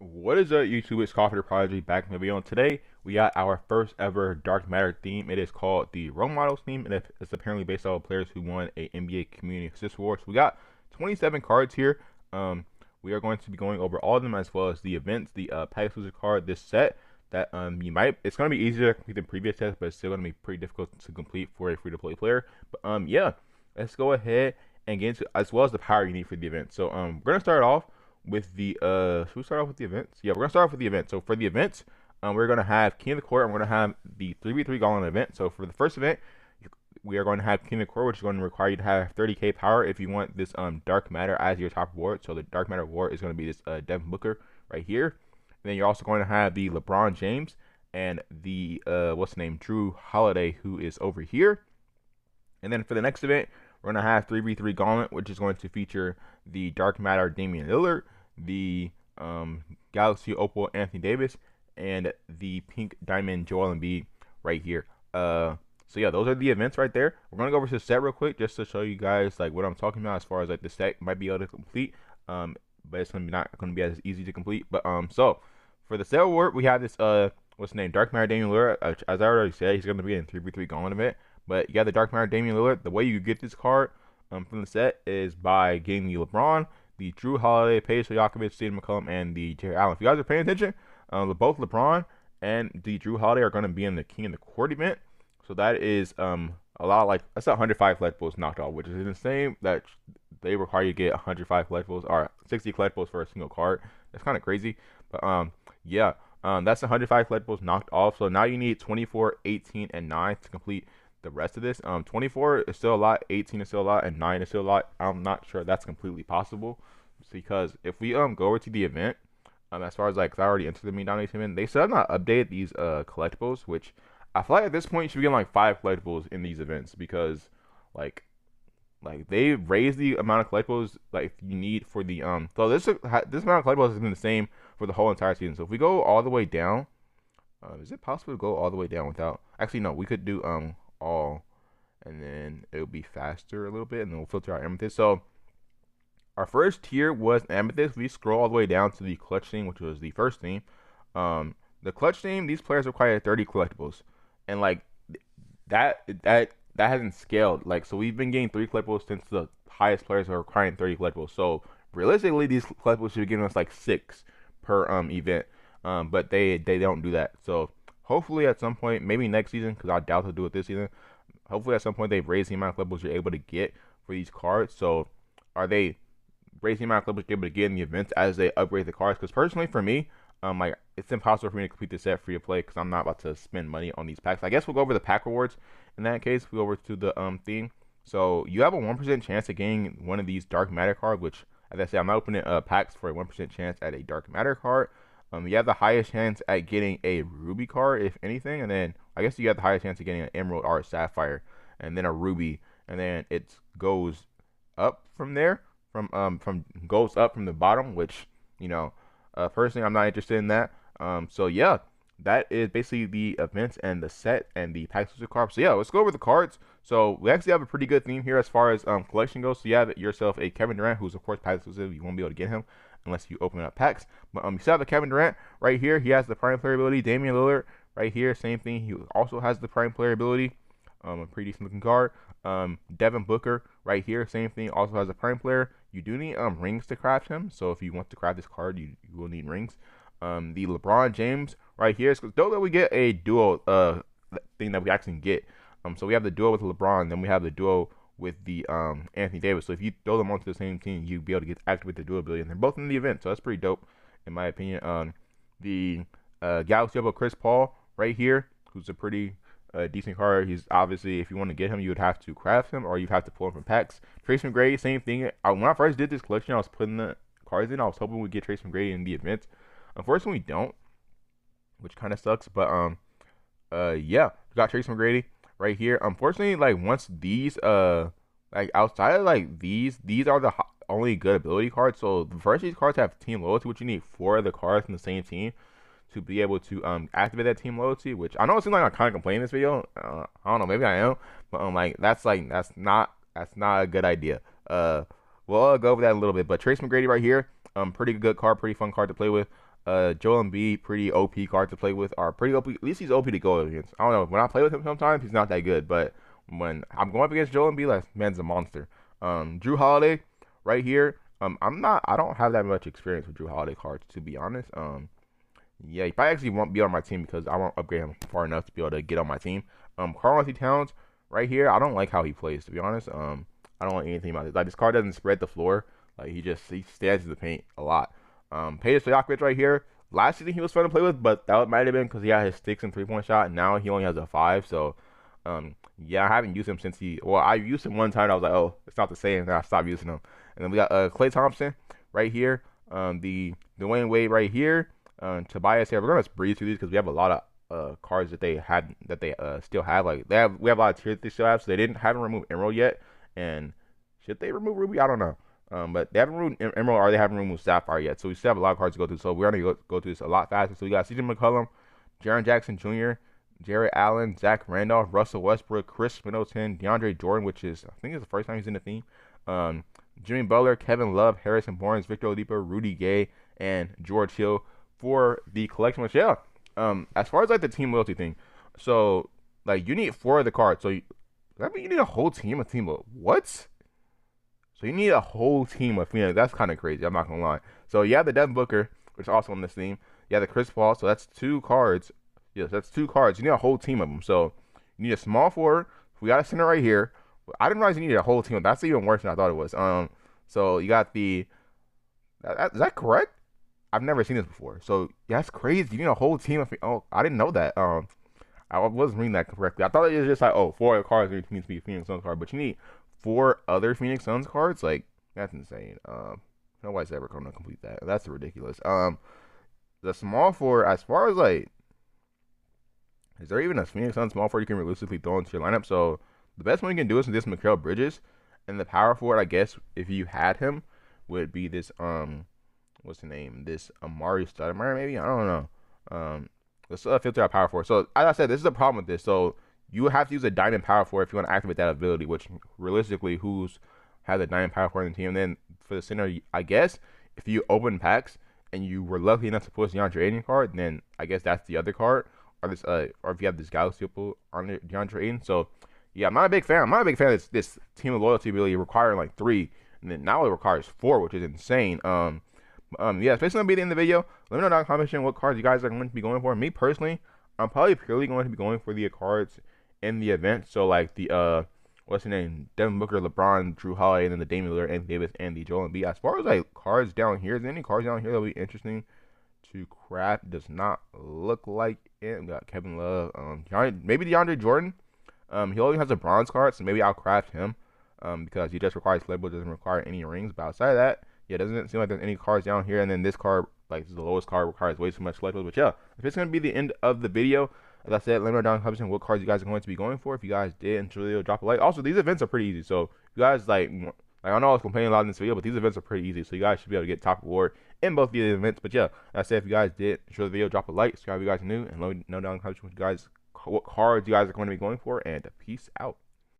What is up, YouTube? It's Coffee the Prodigy back in the video. And today we got our first ever Dark Matter theme. It is called the Role Models theme, and it's apparently based off of players who won a NBA Community Assist Award. So we got 27 cards here. We are going to be going over all of them as well as the events, the pack exclusive card, this set that it's going to be easier to complete than previous sets, but it's still going to be pretty difficult to complete for a free-to-play player. But yeah, let's go ahead and get into as well as the power you need for the event. So we're gonna start off with the should we start off with the events? Yeah, we're gonna start off with the event. So for the events, we're gonna have King of the Court, and we're gonna have the 3v3 Gauntlet event. So for the first event, we are going to have King of the Court, which is going to require you to have 30k power if you want this Dark Matter as your top reward. So the Dark Matter reward is going to be this Devin Booker right here. And then you're also going to have the LeBron James and the what's the name, Drew Holiday, who is over here. And then for the next event, we're going to have 3v3 Gauntlet, which is going to feature the Dark Matter Damian Lillard, the Galaxy Opal Anthony Davis, and the Pink Diamond Joel Embiid right here. So yeah, those are the events right there. We're going to go over to the set real quick just to show you guys like what I'm talking about as far as like the set might be able to complete. But it's not going to be as easy to complete. But so for the set award, we have this what's the name, Dark Matter Damian Lillard. As I already said, he's going to be in 3v3 Gauntlet event. But you got the Dark Matter Damian Lillard. The way you get this card from the set is by getting the LeBron, the Drew Holiday, Paige Stojakovic, Stephen McCollum, and the Jerry Allen. If you guys are paying attention, both LeBron and the Drew Holiday are going to be in the King of the Court event. So that is a lot, like that's 105 collectibles knocked off, which is insane that they require you to get 105 collectibles or 60 collectibles for a single card. That's kind of crazy. But yeah, that's 105 collectibles knocked off. So now you need 24, 18, and 9 to complete the rest of this. 24 is still a lot, 18 is still a lot, and 9 is still a lot. I'm not sure that's completely possible because if we go over to the event, as far as like, 'cause I already entered the Me Domination event, they still have not updated these collectibles, which I feel like at this point you should be getting like 5 collectibles in these events because like they raised the amount of collectibles like you need for the so this amount of collectibles has been the same for the whole entire season. So if we go all the way down, is it possible to go all the way down without, actually no, we could do all, and then it'll be faster a little bit, and then we'll filter our amethyst. So our first tier was amethyst. We scroll all the way down to the clutch theme, which was the first theme. The clutch theme, these players require 30 collectibles, and like that hasn't scaled. Like, so we've been getting 3 collectibles since the highest players are requiring 30 collectibles. So realistically, these collectibles should be giving us like 6 per event. But they don't do that. So hopefully at some point, maybe next season, because I doubt they'll do it this season. Hopefully at some point they've raised the amount of collectibles you're able to get for these cards. So are they raising the amount of collectibles you're able to get in the events as they upgrade the cards? Because personally for me, like it's impossible for me to complete the set free to play because I'm not about to spend money on these packs. I guess we'll go over the pack rewards in that case. We go over to the theme. So you have a 1% chance of getting one of these Dark Matter cards, which as I said, I'm not opening packs for a 1% chance at a Dark Matter card. You have the highest chance at getting a Ruby card, if anything, and then I guess you have the highest chance of getting an Emerald or a Sapphire, and then a Ruby, and then it goes up from there, goes up from the bottom, which personally I'm not interested in that. So yeah, that is basically the events and the set and the pack exclusive cards. So yeah, let's go over the cards. So we actually have a pretty good theme here as far as collection goes. So you have yourself a Kevin Durant, who's of course pack exclusive. You won't be able to get him unless you open up packs. But you still have the Kevin Durant right here. He has the prime player ability. Damian Lillard right here, same thing. He also has the prime player ability. A pretty decent looking card. Devin Booker right here, same thing. Also has a prime player. You do need rings to craft him. So if you want to craft this card, you will need rings. The LeBron James right here. So though that we get a duo thing that we actually get. So we have the duo with LeBron, then we have the duo with the Anthony Davis. So if you throw them onto the same team, you'll be able to get activate the duo ability, and they're both in the event. So that's pretty dope, in my opinion. The Galaxy Opal Chris Paul right here, who's a pretty decent card. He's obviously, if you want to get him, you would have to craft him, or you'd have to pull him from packs. Trace McGrady, same thing. When I first did this collection, I was putting the cards in. I was hoping we'd get Trace McGrady in the event. Unfortunately, we don't, which kind of sucks. But yeah, we got Trace McGrady right here. Unfortunately, like once these like outside of like these are the only good ability cards. So the first these cards have team loyalty, which you need 4 of the cards in the same team to be able to activate that team loyalty. Which I know it seems like I'm kind of complaining in this video. I don't know, maybe I am, but that's not a good idea. We'll go over that a little bit. But Trace McGrady right here, pretty good card, pretty fun card to play with. Joel Embiid, pretty OP card to play with, or pretty OP. At least he's OP to go against. I don't know. When I play with him, sometimes he's not that good, but when I'm going up against Joel Embiid, like man's a monster. Drew Holiday, right here. I don't have that much experience with Drew Holiday cards, to be honest. Yeah, he probably actually won't be on my team because I won't upgrade him far enough to be able to get on my team. Karl-Anthony Towns, right here. I don't like how he plays, to be honest. I don't like anything about this. Like, this card doesn't spread the floor. Like, he stands in the paint a lot. Peja Stojakovic right here. Last season he was fun to play with, but that might have been because he had his sticks and 3-point shot. Now he only has a 5. So, yeah, I haven't used him since I used him one time. And I was like, oh, it's not the same. Then I stopped using him. And then we got Klay Thompson right here. The Dwayne Wade right here. Tobias here. We're gonna breeze through these because we have a lot of cards that they still have. Like we have a lot of tiers that they still have. So they haven't removed Emerald yet. And should they remove Ruby? I don't know. But they haven't removed Emerald or they haven't removed Sapphire yet. So we still have a lot of cards to go through. So we're gonna go through this a lot faster. So we got CJ McCollum, Jaren Jackson Jr., Jared Allen, Zach Randolph, Russell Westbrook, Chris Middleton, DeAndre Jordan, which is I think it's the first time he's in the theme. Jimmy Butler, Kevin Love, Harrison Barnes, Victor Oladipo, Rudy Gay, and George Hill for the collection. Which as far as like the team loyalty thing, so like you need 4 of the cards. So that means you need a whole team of what? So you need a whole team of Phoenix. That's kind of crazy. I'm not gonna lie. So you have the Devin Booker, which is also on this team. You have the Chris Paul. So that's 2 cards. Yes, that's 2 cards. You need a whole team of them. So you need a small forward. We got a center right here. I didn't realize you needed a whole team. That's even worse than I thought it was. So you got is that correct? I've never seen this before. So yeah, that's crazy. You need a whole team of. Oh, I didn't know that. I wasn't reading that correctly. I thought it was just like 4 cards needs to be a Phoenix Suns card, but you need 4 other Phoenix Suns cards. Like that's insane. Nobody's ever gonna complete that. That's ridiculous. The small forward, as far as like, is there even a Phoenix Suns small forward you can realistically throw into your lineup? So the best one you can do is this Mikal Bridges, and the power forward, I guess, if you had him, would be this what's the name? This Amari Stoudemire, maybe? I don't know. Let's filter out power forward. So as I said, this is the problem with this. So you have to use a diamond power forward if you want to activate that ability, which realistically, has a diamond power forward in the team? And then for the center, I guess if you open packs and you were lucky enough to push DeAndre Ayton card, then I guess that's the other card. Or if you have this Galaxy Opal on DeAndre Ayton. So yeah, I'm not a big fan. I'm not a big fan of this team of loyalty really requiring like 3, and then now it requires 4, which is insane. Yeah, it's basically gonna be the end of the video. Let me know down in the comment section what cards you guys are going to be going for. Me personally, I'm probably purely going to be going for the cards in the event. So like the what's the name? Devin Booker, LeBron, Drew Holiday, and then the Damian Lillard, Anthony Davis, and the Joel Embiid. As far as like cards down here, is there any cards down here that'll be interesting to craft? Does not look like it. We got Kevin Love, maybe DeAndre Jordan. He only has a bronze card, so maybe I'll craft him because he just requires labels, doesn't require any rings. But outside of that, yeah, it doesn't seem like there's any cards down here. And then this card, like this is the lowest card, requires way too much labels. But yeah, if it's gonna be the end of the video, as I said, let me know down in the comments what cards you guys are going to be going for. If you guys did enjoy the video, drop a like. Also, these events are pretty easy, so you guys like I know I was complaining a lot in this video, but these events are pretty easy, so you guys should be able to get top reward in both the events. But yeah, as I said, if you guys did enjoy the video, drop a like, subscribe if you guys are new, and let me know down in the comments what cards you guys are going to be going for. And peace out.